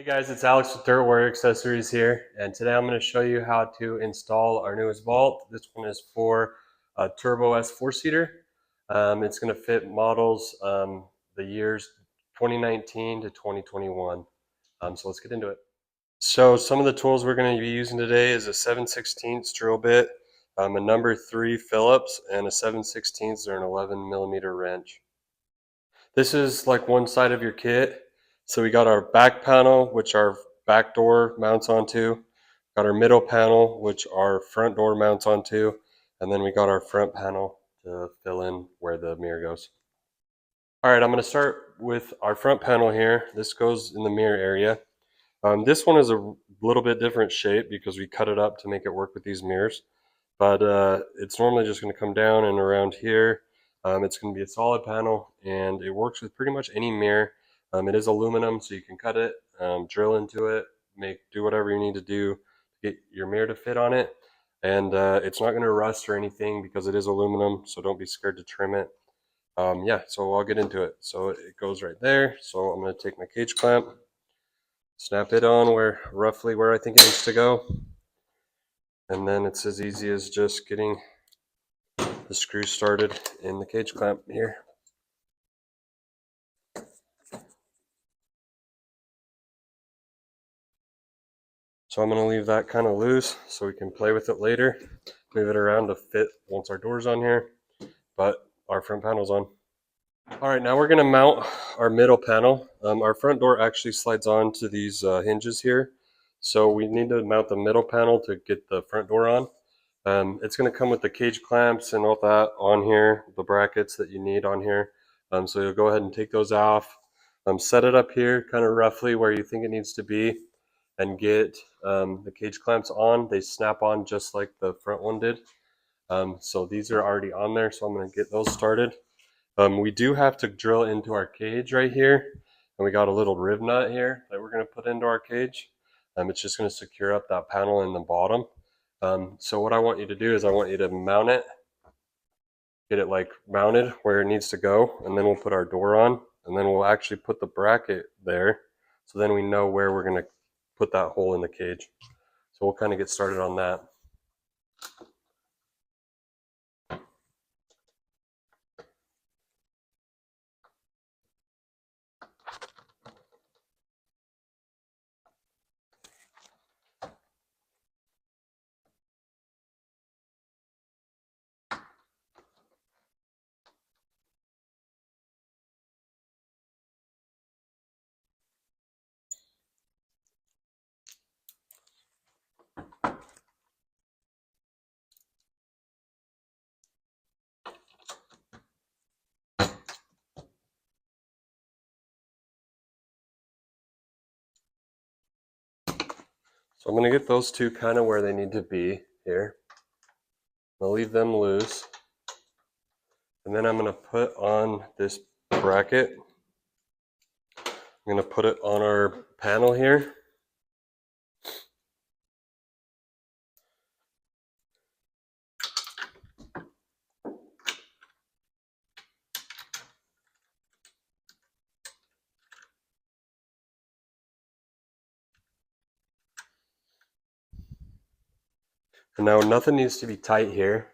Guys, it's Alex with Dirt Warrior Accessories here, and today I'm going to show you how to install our newest vault. This one is for a Turbo S 4-seater. It's going to fit models the years 2019 to 2021. So let's get into it. So some of the tools we're going to be using today is a 7/16 drill bit, a number 3 Phillips, and a 7/16 or an 11mm wrench. This is like one side of your kit. So we got our back panel, which our back door mounts onto. Got our middle panel, which our front door mounts onto. And then we got our front panel to fill in where the mirror goes. All right, I'm going to start with our front panel here. This goes in the mirror area. This one is a little bit different shape because we cut it up to make it work with these mirrors. But it's normally just going to come down and around here. It's going to be a solid panel, and it works with pretty much any mirror. It is aluminum, so you can cut it, drill into it, do whatever you need to do to get your mirror to fit on it. And it's not going to rust or anything because it is aluminum, so don't be scared to trim it. Yeah, so I'll get into it. So it goes right there. So I'm going to take my cage clamp, snap it on roughly where I think it needs to go. And then it's as easy as just getting the screw started in the cage clamp here. So I'm going to leave that kind of loose so we can play with it later, move it around to fit once our door's on here, but our front panel's on. All right, now we're going to mount our middle panel. Our front door actually slides on to these hinges here, so we need to mount the middle panel to get the front door on. It's going to come with the cage clamps and all that on here, the brackets that you need on here. So you'll go ahead and take those off, set it up here kind of roughly where you think it needs to be, and get the cage clamps on. They snap on just like the front one did. So these are already on there, so I'm going to get those started. We do have to drill into our cage right here, and we got a little rib nut here that we're going to put into our cage. It's just going to secure up that panel in the bottom. So what I want you to do is I want you to mount it, get it like mounted where it needs to go, and then we'll put our door on, and then we'll actually put the bracket there, so then we know where we're going to put that hole in the cage. So we'll kind of get started on that. So I'm going to get those two kind of where they need to be here. I'll leave them loose. And then I'm going to put on this bracket. I'm going to put it on our panel here. And now nothing needs to be tight here.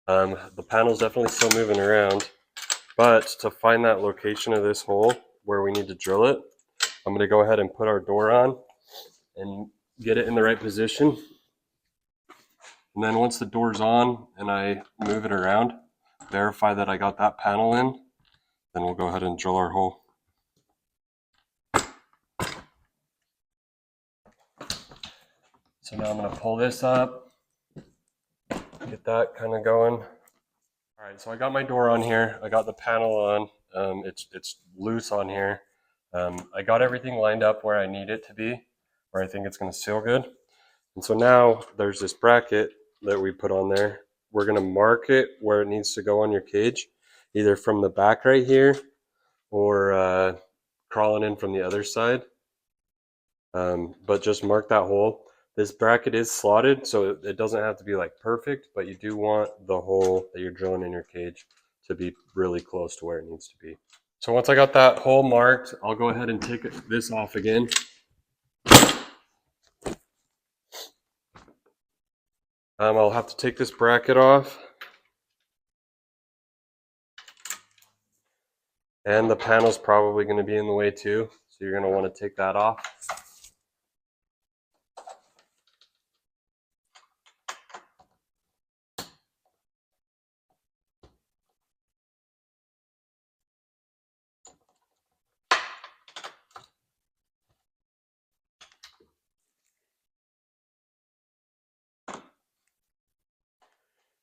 The panel's definitely still moving around, but to find that location of this hole where we need to drill it, I'm going to go ahead and put our door on and get it in the right position. And then once the door's on and I move it around, verify that I got that panel in, then we'll go ahead and drill our hole. So now I'm going to pull this up, get that kind of going. All right, so I got my door on here. I got the panel on. It's loose on here. I got everything lined up where I need it to be, where I think it's going to seal good. And so now there's this bracket that we put on there. We're going to mark it where it needs to go on your cage, either from the back right here or crawling in from the other side. But just mark that hole. This bracket is slotted, so it doesn't have to be like perfect, but you do want the hole that you're drilling in your cage to be really close to where it needs to be. So once I got that hole marked, I'll go ahead and take this off again. I'll have to take this bracket off. And the panel's probably going to be in the way too, so you're going to want to take that off.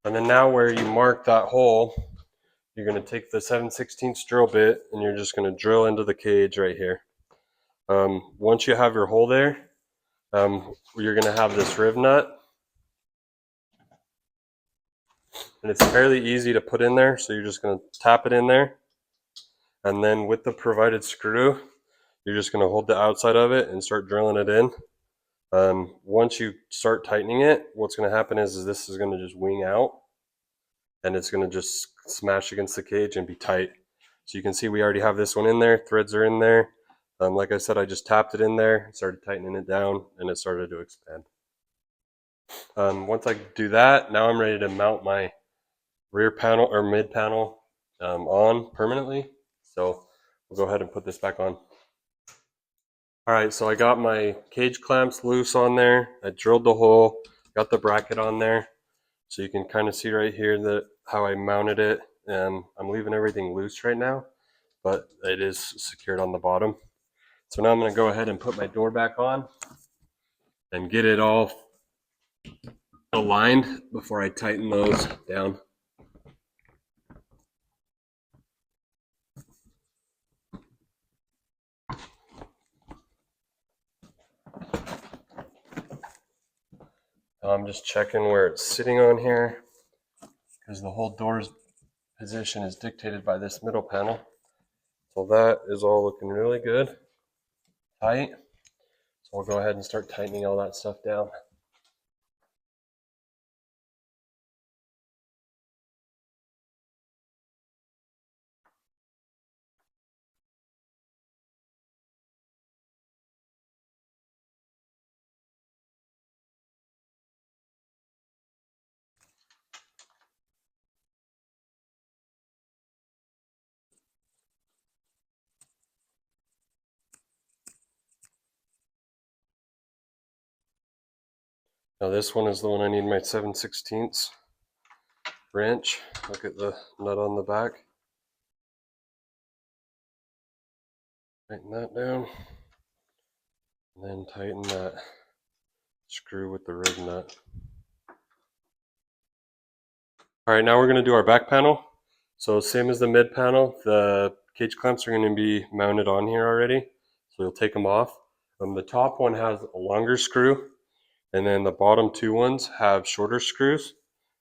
And then now where you mark that hole, you're going to take the 7/16 drill bit and you're just going to drill into the cage right here. Once you have your hole there, you're going to have this riv nut. And it's fairly easy to put in there, so you're just going to tap it in there. And then with the provided screw, you're just going to hold the outside of it and start drilling it in. Once you start tightening it, what's going to happen is this is going to just wing out and it's going to just smash against the cage and be tight. So you can see we already have this one in there, threads are in there. Like I said, I just tapped it in there, started tightening it down, and it started to expand. Once I do that, now I'm ready to mount my rear panel or mid panel on permanently. So we'll go ahead and put this back on. All right, so I got my cage clamps loose on there. I drilled the hole, got the bracket on there. So you can kind of see right here that how I mounted it. I'm leaving everything loose right now, but it is secured on the bottom. So now I'm going to go ahead and put my door back on and get it all aligned before I tighten those down. I'm just checking where it's sitting on here because the whole door's position is dictated by this middle panel. So that is all looking really good, tight. So I'll go ahead and start tightening all that stuff down. Now this one is the one I need my 7/16 wrench. Look at the nut on the back. Tighten that down. And then tighten that screw with the rig nut. All right, now we're going to do our back panel. So same as the mid panel, the cage clamps are going to be mounted on here already. So you'll take them off. The top one has a longer screw, and then the bottom two ones have shorter screws.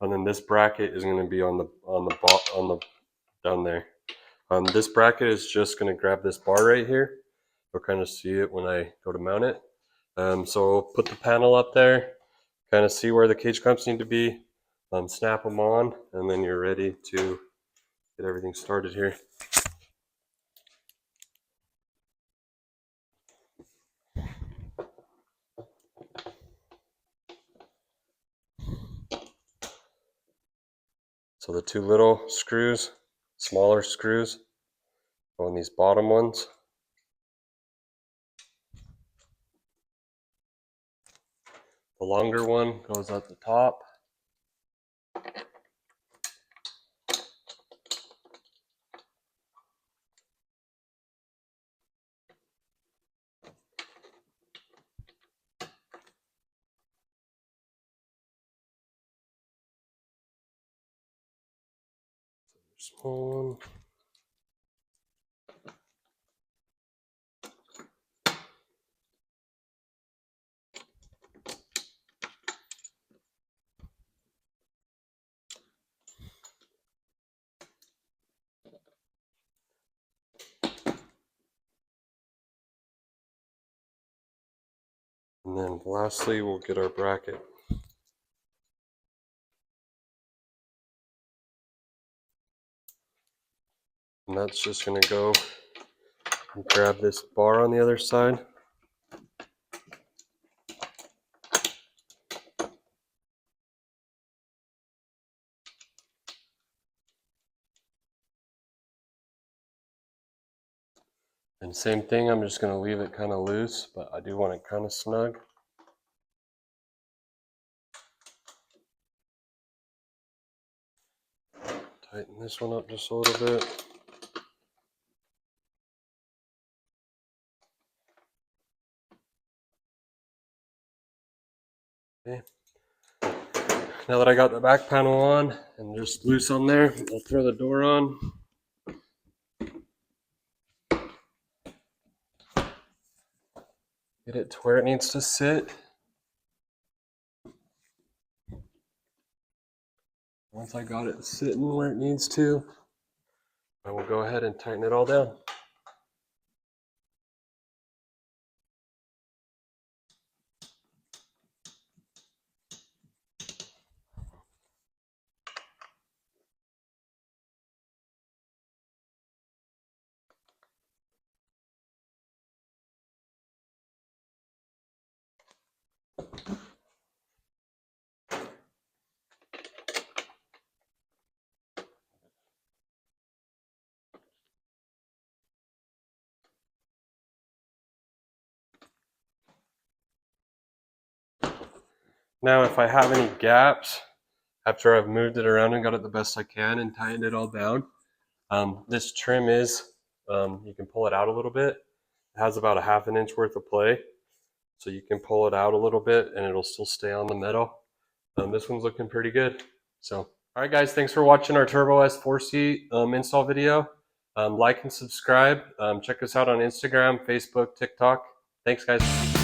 And then this bracket is going to be on the down there. This bracket is just going to grab this bar right here. You'll kind of see it when I go to mount it. So put the panel up there, kind of see where the cage clamps need to be, snap them on, and then you're ready to get everything started here. So the two little screws, smaller screws, go on these bottom ones. The longer one goes at the top. Small one. And then lastly, we'll get our bracket. And that's just going to go and grab this bar on the other side. And same thing, I'm just going to leave it kind of loose, but I do want it kind of snug. Tighten this one up just a little bit. Okay. Now that I got the back panel on and just loose on there, I'll throw the door on. Get it to where it needs to sit. Once I got it sitting where it needs to, I will go ahead and tighten it all down. Now if I have any gaps, after I've moved it around and got it the best I can and tightened it all down, this trim is, you can pull it out a little bit. It has about a ½ inch worth of play. So you can pull it out a little bit and it'll still stay on the metal. This one's looking pretty good. So, all right guys, thanks for watching our Turbo S 4-seat install video. Like and subscribe. Check us out on Instagram, Facebook, TikTok. Thanks guys.